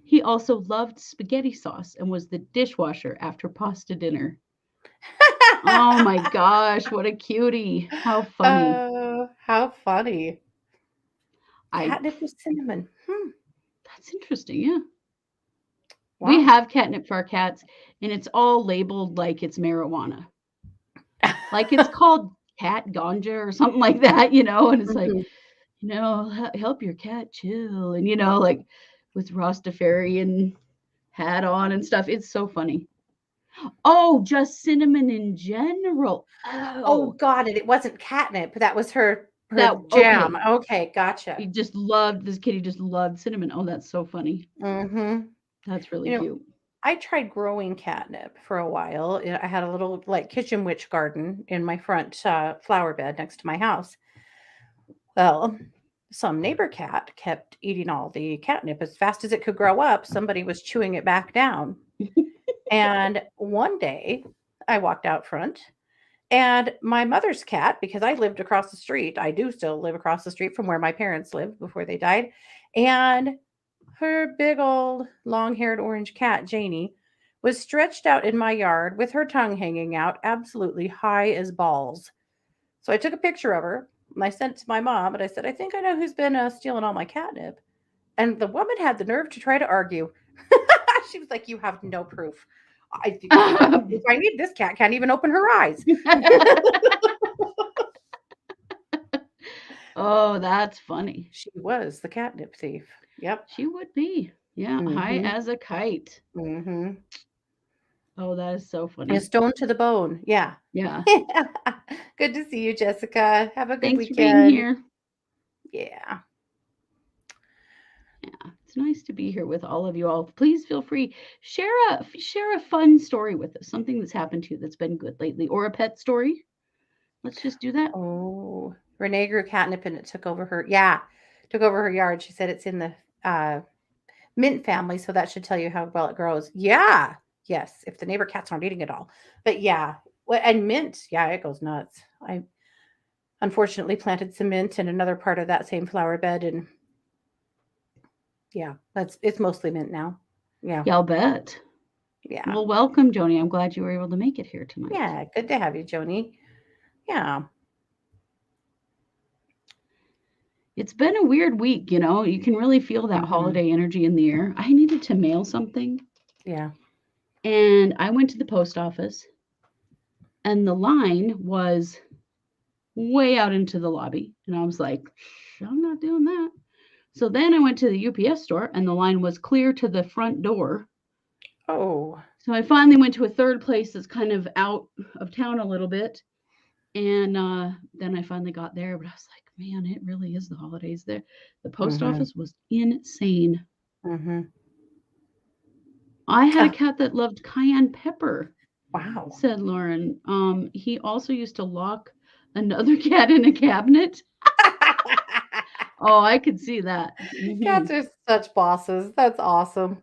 He also loved spaghetti sauce and was the dishwasher after pasta dinner. Oh my gosh, what a cutie. How funny. Oh, how funny. Catnip with cinnamon. That's interesting, yeah. Wow. We have catnip for our cats, and it's all labeled like it's marijuana. Like it's called cat ganja or something like that, and it's like, help your cat chill, and like with Rastafarian hat on and stuff. It's so funny. Oh, just cinnamon in general. Oh, got it. It wasn't catnip. That was her jam. Okay, gotcha. This kitty just loved cinnamon. Oh, that's so funny. Mm-hmm. That's really cute. I tried growing catnip for a while. I had a little kitchen witch garden in my front flower bed next to my house. Well, some neighbor cat kept eating all the catnip as fast as it could grow up. Somebody was chewing it back down. And one day I walked out front, and my mother's cat, because I lived across the street, I do still live across the street from where my parents lived before they died. And her big old long-haired orange cat, Janie, was stretched out in my yard with her tongue hanging out, absolutely high as balls. So I took a picture of her, and I sent it to my mom, and I said, I think I know who's been stealing all my catnip. And the woman had the nerve to try to argue. She was like, you have no proof. If I need, this cat can't even open her eyes. Oh, that's funny. She was the catnip thief. Yep. She would be. Yeah, high Mm-hmm. as a kite. Mm-hmm. Oh, that is so A funny. stone to the bone. Yeah. Yeah. Good to see you, Jessica. Have a good Thanks for being weekend. here. Yeah. Yeah, it's nice to be here with all of you all. Please feel free share a fun story with us, something that's happened to you that's been good lately, or a pet story. Let's just do that. Oh, Renee grew catnip and it took over her. Yeah, took over her yard. She said it's in the uh, mint family, so that should tell you how well it grows. Yeah. Yes, if the neighbor cats aren't eating it all. But yeah, and mint, yeah, it goes nuts. I unfortunately planted some mint in another part of that same flower bed, and yeah, it's mostly mint now. Yeah, Yeah, I'll bet. yeah, Well, welcome, Joni. I'm glad you were able to make it here tonight. yeah. Good to have you, Joni. Yeah. It's been a weird week, you know. You can really feel that Hmm. holiday energy in the air. I needed to mail something, Yeah. and I went to the post office, and the line was way out into the lobby. And I was like, I'm not doing that. So then I went to the UPS store, and the line was clear to the front door. Oh. So I finally went to a third place that's kind of out of town a little bit. And then I finally got there, but I was like, man, it really is the holidays there. The post Hmm. office was insane. Hmm. I had a Ah, cat that loved cayenne pepper, wow. said Lauren. He also used to lock another cat in a cabinet. Oh, I could see that. Cats are such bosses. That's awesome.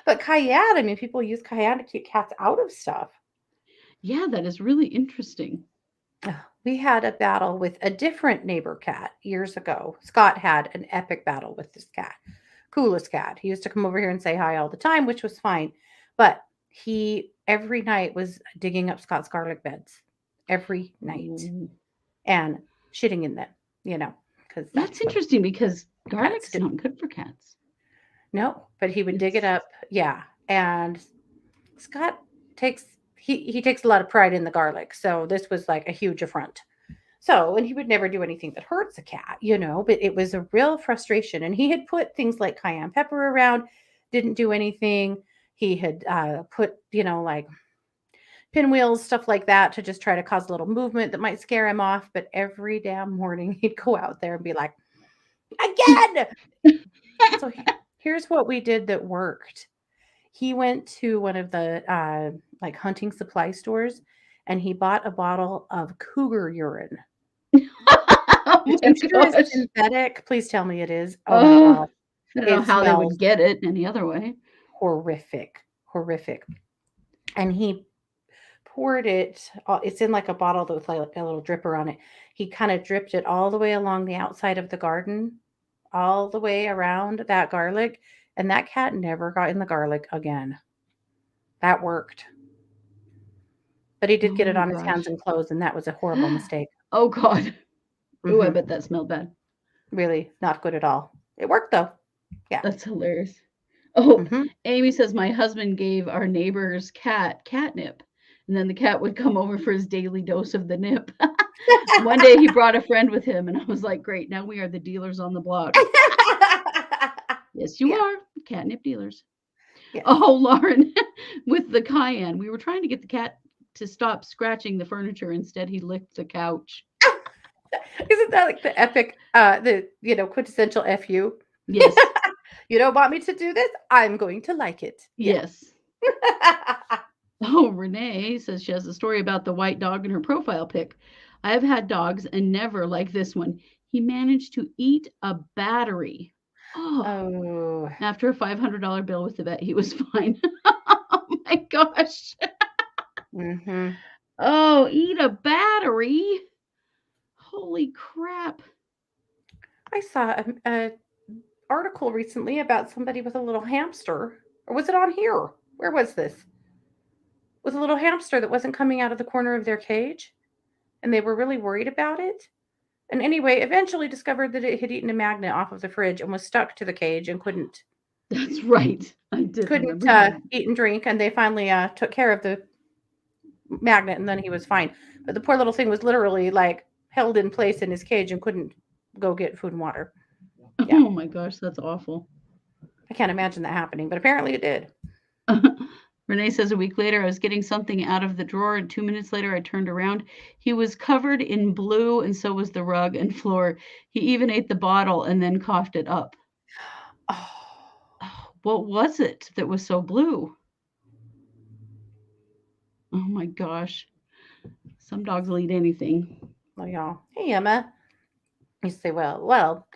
But cayenne, I mean, people use cayenne to keep cats out of stuff. Yeah, that is really interesting. Ugh, we had a battle with a different neighbor cat years ago. Scott had an epic battle with this cat. Coolest cat. He used to come over here and say hi all the time, which was fine. But he every night was digging up Scott's garlic beds every night Oh, and shitting in them, because that's that's what interesting because cats garlic's do. not good for cats. No, but he would dig it It's up. Yeah. And Scott takes he takes a lot of pride in the garlic. So this was like a huge affront. So, and he would never do anything that hurts a cat, but it was a real frustration. And he had put things like cayenne pepper around, didn't do anything. He had put, like pinwheels, stuff like that to just try to cause a little movement that might scare him off. But every damn morning he'd go out there and be like, again. So here's what we did that worked. He went to one of the like hunting supply stores and he bought a bottle of cougar urine. oh The my texture is gosh. synthetic. Please tell me it is. Oh my Oh, god. I don't know It how they smells would get it any other way. horrific. Horrific. And he poured it. It's in like a bottle with like a little dripper on it. He kind of dripped it all the way along the outside of the garden, all the way around that garlic. And that cat never got in the garlic again. That worked. But he did Oh get it my on his hands gosh. and clothes, and that was a horrible mistake. Oh God. Oh, I Hmm. bet that smelled bad. Really not good at all. It worked though. Yeah. That's hilarious. Oh, Hmm. Amy says my husband gave our neighbor's cat catnip, and then the cat would come over for his daily dose of the nip. One day he brought a friend with him, and I was like, great, now we are the dealers on the block. Yes, you Yeah. are catnip dealers. Yes. Oh, Lauren, with the cayenne, we were trying to get the cat to stop scratching the furniture. Instead, he licked the couch. Isn't that like the epic, the quintessential FU? Yes, You don't want me to do this? I'm going to like it. Yeah. yes. Oh, Renee says she has a story about the white dog in her profile pic. I have had dogs and never like this one. He managed to eat a battery. Oh, Oh. after a $500 bill with the vet, he was fine. Oh my gosh. Hmm. Oh, eat a battery. Holy crap. I saw a article recently about somebody with a little hamster, or was it on here? Where was this? With a little hamster that wasn't coming out of the corner of their cage, and they were really worried about it. And anyway, eventually discovered that it had eaten a magnet off of the fridge and was stuck to the cage and That's right. I did couldn't remember that. eat and drink. And they finally took care of the magnet, and then he was fine. But the poor little thing was literally like held in place in his cage and couldn't go get food and water. Yeah, Oh my gosh, that's awful. I can't imagine that happening, but apparently it did. Renee says a week later, I was getting something out of the drawer, and 2 minutes later, I turned around. He was covered in blue, and so was the rug and floor. He even ate the bottle and then coughed it up. Oh, Oh, what was it that was so blue? Oh my gosh. Some dogs will eat anything. well, y'all. Hey, Emma. You say, well,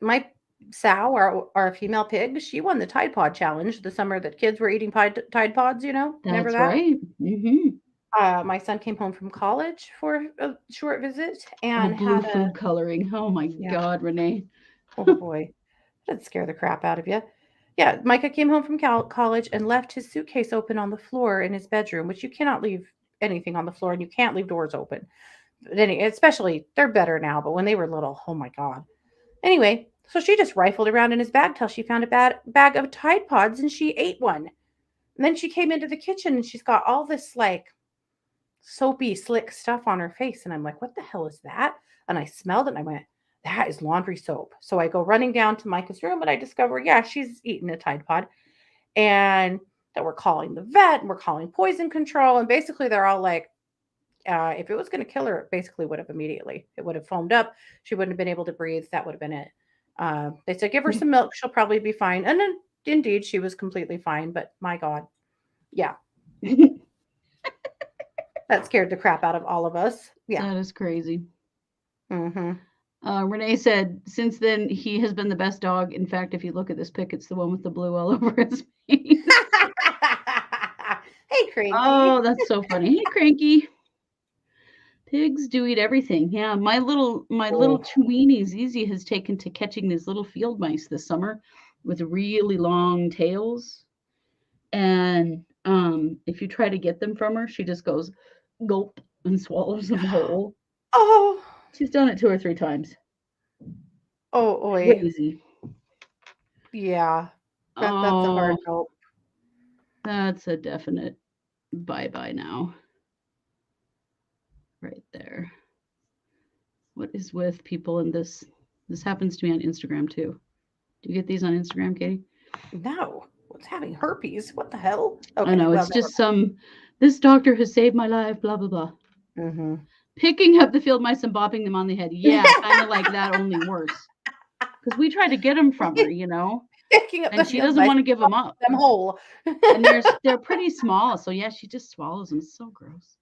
my sow, our female pig, she won the Tide Pod challenge the summer that kids were eating Tide Pods. Remember That's that? right. My son came home from college for a short visit Oh, and blue had a food coloring. Oh my yeah. God, Renee. Oh boy, that'd scare the crap out of you. Yeah, Micah came home from college and left his suitcase open on the floor in his bedroom, which you cannot leave anything on the floor and you can't leave doors open. But especially they're better now, but when they were little, oh my God. Anyway, so she just rifled around in his bag till she found a bag of Tide Pods and she ate one. And then she came into the kitchen and she's got all this like soapy, slick stuff on her face. And I'm like, what the hell is that? And I smelled it and I went, that is laundry soap. So I go running down to Micah's room and I discover, yeah, she's eaten a Tide Pod. And that we're calling the vet and we're calling poison control. And basically they're all like, if it was going to kill her, it basically would have immediately. It would have foamed up. She wouldn't have been able to breathe. That would have been it. They said, give her some milk. She'll probably be fine. And then indeed, she was completely fine. But my God. Yeah. That scared the crap out of all of us. Yeah. That is crazy. Mm-hmm. Renee said, since then, he has been the best dog. In fact, if you look at this pic, it's the one with the blue all over his face. Hey, Cranky. Oh, that's so funny. Hey, Cranky. Pigs do eat everything. Yeah, my little Tweenie Zizi has taken to catching these little field mice this summer with really long tails. And if you try to get them from her, she just goes gulp and swallows them whole. Oh. She's done it 2 or 3 times. Oh, Crazy. Yeah. That's a hard note. That's a definite bye-bye now. Right there. What is with people in this? This happens to me on Instagram too. Do you get these on Instagram, Katie? No. What's having herpes? What the hell? Okay, I know, it's just this doctor has saved my life, blah, blah, blah. Mm-hmm. Picking up the field mice and bopping them on the head. Yeah, kind of like that, only worse. Because we tried to get them from her, Picking up and she doesn't want to give them up. Them whole. And they're pretty small, so yeah, she just swallows them. It's so gross.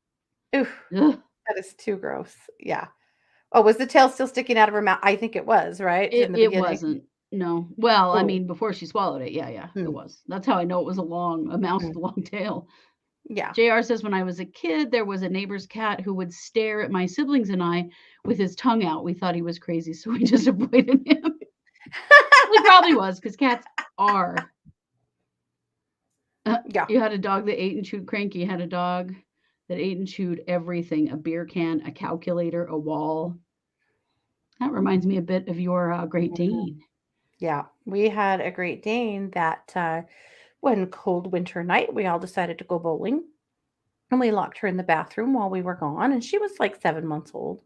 Oof. Ugh. That is too gross. Yeah. Oh, was the tail still sticking out of her mouth? I think it was, right? In the It beginning. wasn't. No. Well, I Oh. mean, before she swallowed it, yeah, it was. That's how I know it was a mouse with a long tail. Yeah. JR says, when I was a kid, there was a neighbor's cat who would stare at my siblings and I with his tongue out. We thought he was crazy, so we just avoided him. He probably was, because cats are. Yeah. You had a dog that ate and chewed. Cranky had a dog that ate and chewed everything: a beer can, a calculator, a wall. That reminds me a bit of your Great Dane. Yeah. We had a Great Dane that one cold winter night, we all decided to go bowling. And we locked her in the bathroom while we were gone. And she was like 7 months old.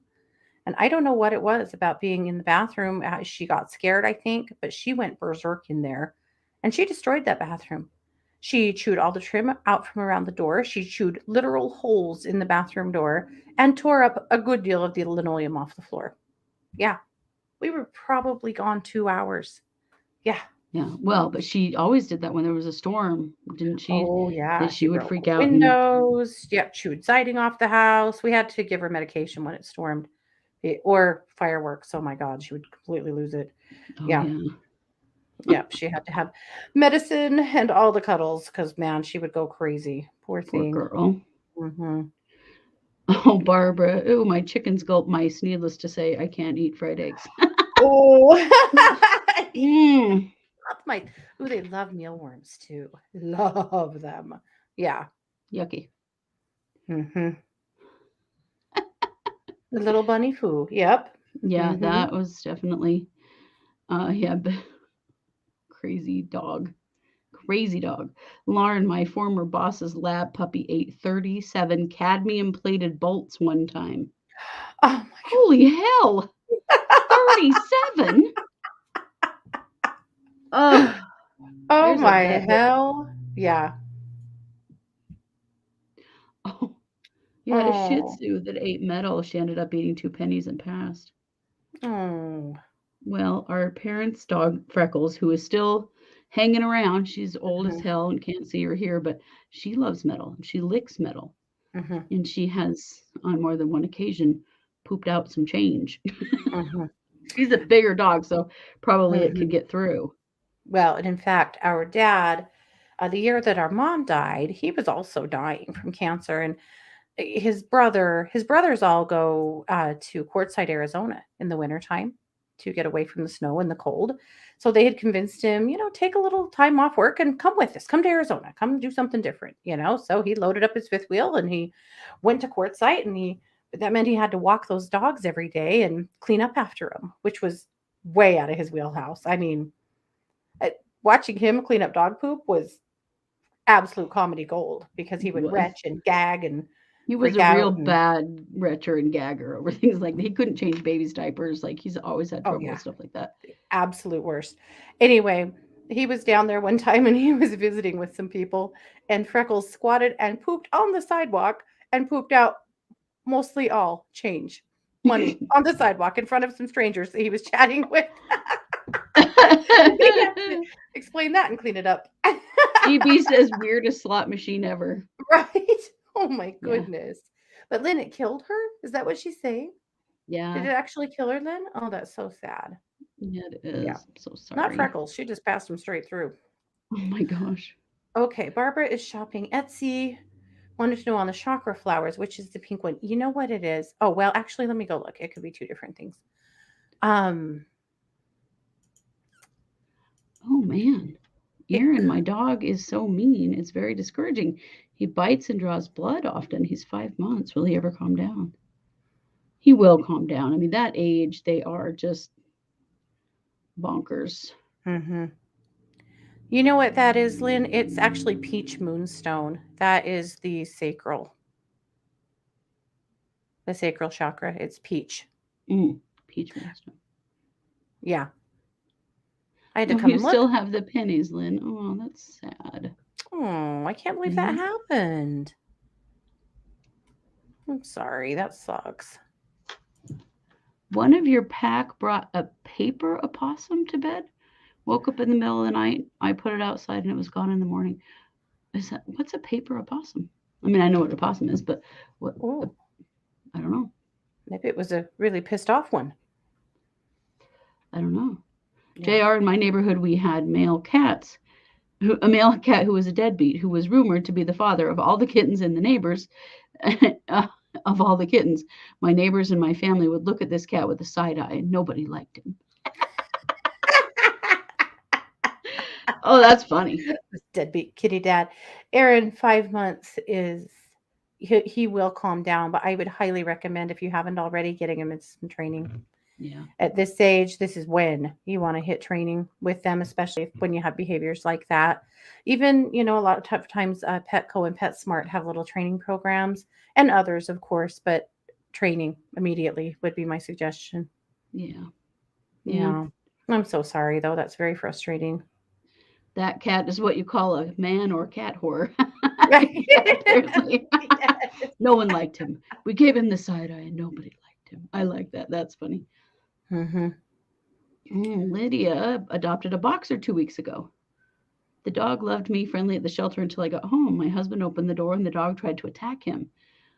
And I don't know what it was about being in the bathroom. She got scared, I think, but she went berserk in there. And she destroyed that bathroom. She chewed all the trim out from around the door. She chewed literal holes in the bathroom door and tore up a good deal of the linoleum off the floor. Yeah. We were probably gone 2 hours. Yeah. Yeah. Well, but she always did that when there was a storm, didn't she? Oh, yeah. She would freak out. Windows. Yep. Chewed siding off the house. We had to give her medication when it stormed or fireworks. Oh, my God. She would completely lose it. Oh, yeah. Yep. She had to have medicine and all the cuddles because, man, she would go crazy. Poor thing. Poor girl. Mm-hmm. Oh, Barbara. Oh, my chickens gulp mice. Needless to say, I can't eat fried eggs. Oh. They love mealworms too. Love them. Yeah. Yucky. Mm-hmm. The little bunny foo. Yep. Yeah, that was definitely crazy dog. Crazy dog. Lauren, my former boss's lab puppy, ate 37 cadmium plated bolts one time. Oh my God. Holy hell. 37? Oh, Oh There's a my vet that hell. Yeah. oh, you had a Shih Oh. Tzu that ate metal. She ended up eating 2 pennies and passed. Oh. Well, our parents' dog, Freckles, who is still hanging around, she's old as Mhm, hell and can't see or hear, but she loves metal. She licks metal. mhm, And she has, on more than one occasion, pooped out some change. mhm, She's a bigger dog, so probably it could mhm. get through. Well, and in fact, our dad, the year that our mom died, he was also dying from cancer, and his brothers all go to Quartzsite, Arizona in the wintertime to get away from the snow and the cold. So they had convinced him, take a little time off work and come with us, come to Arizona, come do something different. So he loaded up his fifth wheel and he went to Quartzsite, and that meant he had to walk those dogs every day and clean up after them, which was way out of his wheelhouse. I mean, uh, watching him clean up dog poop was absolute comedy gold because he It would was. retch and gag and He was freak a real out. And bad retcher and gagger over things like that. He couldn't change babies' diapers. Like he's always had oh trouble yeah, with stuff like that. absolute worst. Anyway, he was down there one time and he was visiting with some people, and Freckles squatted and pooped on the sidewalk and pooped out mostly all change, money on the sidewalk in front of some strangers that he was chatting with. He had to explain that and clean it up. GB says weirdest slot machine ever. Right? Oh my Yeah. goodness. But Lynn, it killed her? Is that what she's saying? Did Yeah. it actually kill her, Lynn? Oh, that's so sad. Yeah, it Yeah. is. I'm so Not sorry. Freckles. She just passed him straight through. Oh my gosh. Okay, Barbara is shopping Etsy. Wanted to know on the chakra flowers, which is the pink one. You know what it is? Oh, well, actually, let me go look. It could be two different things. Um, Oh man. it Aaron, my dog is so mean. It's very discouraging. He bites and draws blood often. He's 5 months. Will he ever calm down? He will calm down. I mean, that age, they are just bonkers. mhm. You know what that is, Lynn? It's actually peach moonstone. That is the sacral chakra. It's peach. Mm, peach moonstone. Yeah. I had to Oh, come you and look. still have the pennies, Lynn. Oh, that's sad. Oh, I can't believe that Yeah. happened. I'm sorry. That sucks. One of your pack brought a paper opossum to bed. Woke up in the middle of the night. I put it outside and it was gone in the morning. What's a paper opossum? I mean, I know what an opossum is, but what? Oh, I don't know. maybe it was a really pissed off one. I don't know. Yeah. JR, in my neighborhood, we had male cats. A male cat who was a deadbeat, who was rumored to be the father of all the kittens in the neighbors. uh, of all the kittens, my neighbors and my family would look at this cat with a side eye, and nobody liked him. Oh, that's funny. Deadbeat kitty dad. Aaron, 5 months is he will calm down, but I would highly recommend if you haven't already getting him in some training. Yeah. At this age, this is when you want to hit training with them, especially when you have behaviors like that. Even, a lot of times Petco and PetSmart have little training programs, and others, of course, but training immediately would be my suggestion. Yeah. Yeah. Yeah. I'm so sorry, though. That's very frustrating. That cat is what you call a man or cat whore. Right. Apparently. Yes. No one liked him. We gave him the side eye and nobody liked him. I like that. That's funny. Mm-hmm. Lydia adopted a boxer 2 weeks ago. The dog loved me friendly at the shelter until I got home. My husband opened the door and the dog tried to attack him.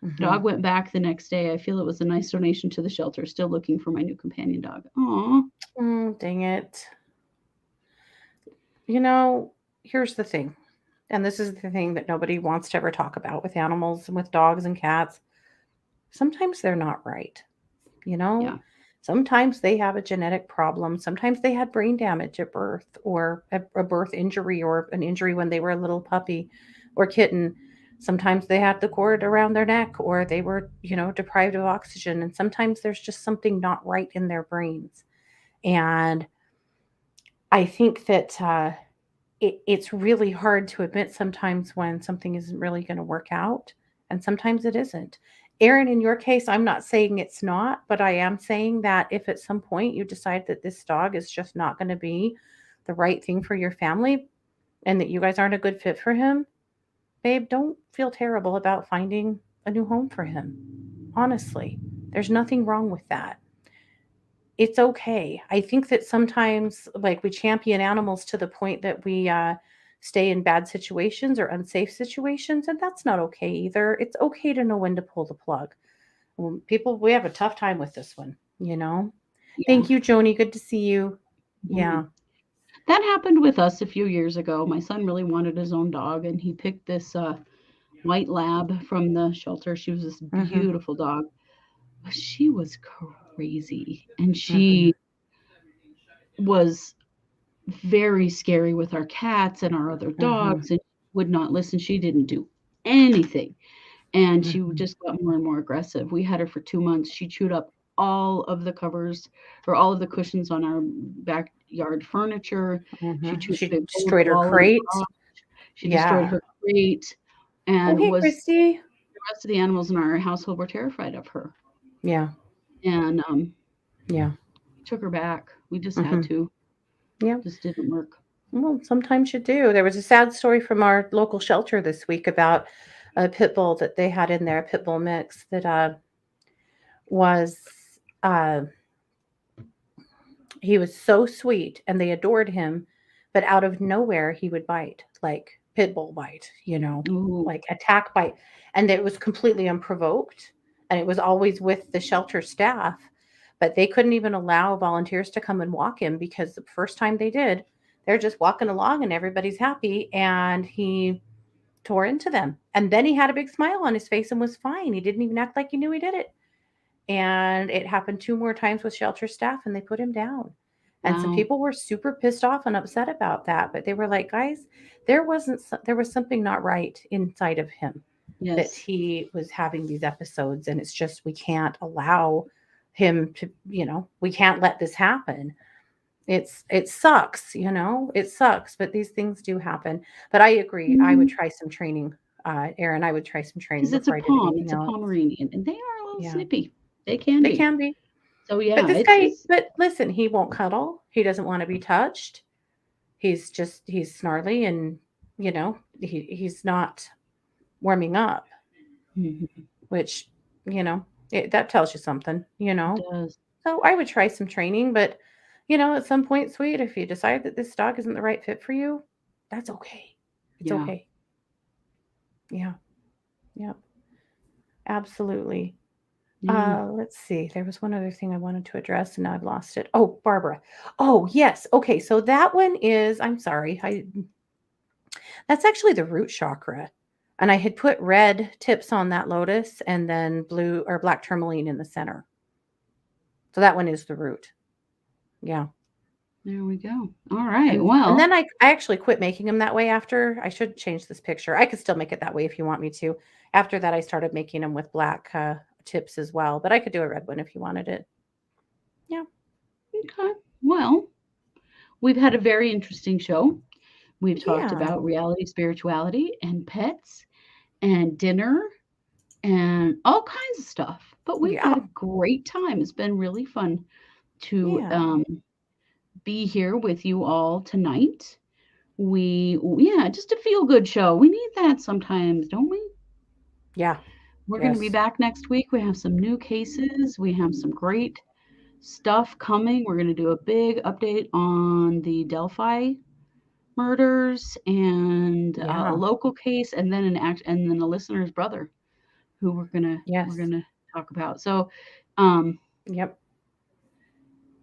The Mm-hmm. dog went back the next day. I feel it was a nice donation to the shelter. Still looking for my new companion dog. Aw. Oh, dang it. Here's the thing, and this is the thing that nobody wants to ever talk about with animals and with dogs and cats. Sometimes they're not right. You know, Yeah. sometimes they have a genetic problem. Sometimes they had brain damage at birth, or a birth injury, or an injury when they were a little puppy or kitten. Sometimes they had the cord around their neck, or they were, deprived of oxygen. And sometimes there's just something not right in their brains. And I think that it's really hard to admit sometimes when something isn't really going to work out, and sometimes it isn't. Aaron, in your case, I'm not saying it's not, but I am saying that if at some point you decide that this dog is just not going to be the right thing for your family, and that you guys aren't a good fit for him, babe, don't feel terrible about finding a new home for him. Honestly, there's nothing wrong with that. It's okay. I think that sometimes, like, we champion animals to the point that we stay in bad situations or unsafe situations, and that's not okay either. It's okay to know when to pull the plug. People, we have a tough time with this one, you know? Yeah. Thank you, Joni. Good to see you. Yeah. That happened with us a few years ago. My son really wanted his own dog, and he picked this white lab from the shelter. She was this beautiful dog. But she was crazy, and she was very scary with our cats and our other dogs, and would not listen. She didn't do anything, and she just got more and more aggressive. We had her for 2 months. She chewed up all of the covers or all of the cushions on our backyard furniture. She chewed She a big hole in destroyed the her wall in the crate. garage. She destroyed her crate, Oh, and hey, was Christy. the rest of the animals in our household were terrified of her. Yeah. And Yeah. took her back. We just had to. Yeah. Just didn't work. Well, sometimes you do. There was a sad story from our local shelter this week about a pit bull that they had in there, a pit bull mix that was he was so sweet and they adored him, but out of nowhere he would bite, like pit bull bite, you know, like attack bite. And it was completely unprovoked. And it was always with the shelter staff, but they couldn't even allow volunteers to come and walk him because the first time they did, they're just walking along and everybody's happy. And he tore into them. And then he had a big smile on his face and was fine. He didn't even act like he knew he did it. And it happened 2 more times with shelter staff and they put him down. And some people were super pissed off and upset about that. But they were like, guys, there was something not right inside of him. Yes. That he was having these episodes. And it's just, we can't allow him to, you know, we can't let this happen. It sucks, you know, it sucks, but these things do happen. But I agree. I would try some training, Erin. I would try some training. Because it's a Pom, it's a Pomeranian, and they are a little snippy. They can be. So yeah, but this guy, but listen, he won't cuddle. He doesn't want to be touched. He's snarly, and you know, he's not warming up, which, you know, that tells you something, you know. It does. So I would try some training, but you know, at some point, sweet, if you decide that this dog isn't the right fit for you, that's okay. It's okay. Yeah. Yep. Absolutely. Let's see. There was one other thing I wanted to address and now I've lost it. Oh, Barbara. Oh, yes. Okay. So that one is, I'm sorry. That's actually the root chakra. And I had put red tips on that lotus and then blue or black tourmaline in the center. So that one is the root. Yeah. There we go. All right. And then I actually quit making them that way after. I should change this picture. I could still make it that way if you want me to. After that, I started making them with black tips as well. But I could do a red one if you wanted it. Yeah. Okay. Well, we've had a very interesting show. We've talked about reality, spirituality, and pets, and dinner, and all kinds of stuff. But we've had a great time. It's been really fun to be here with you all tonight. Just a feel good show. We need that sometimes, don't we? Yeah. We're going to be back next week. We have some new cases. We have some great stuff coming. We're going to do a big update on the Delphi murders and a local case, and then a listener's brother, who we're gonna talk about. So,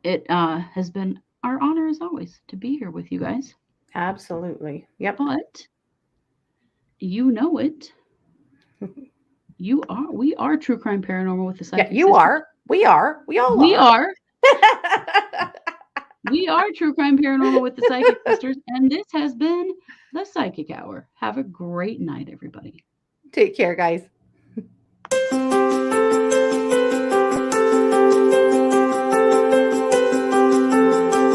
it has been our honor as always to be here with you guys. Absolutely. Yep. But you know it. We are True Crime Paranormal with the Psychic Sisters. You are. We are. We all are. We are True Crime Paranormal with the Psychic Sisters, and this has been the Psychic Hour. Have a great night, everybody. Take care, guys.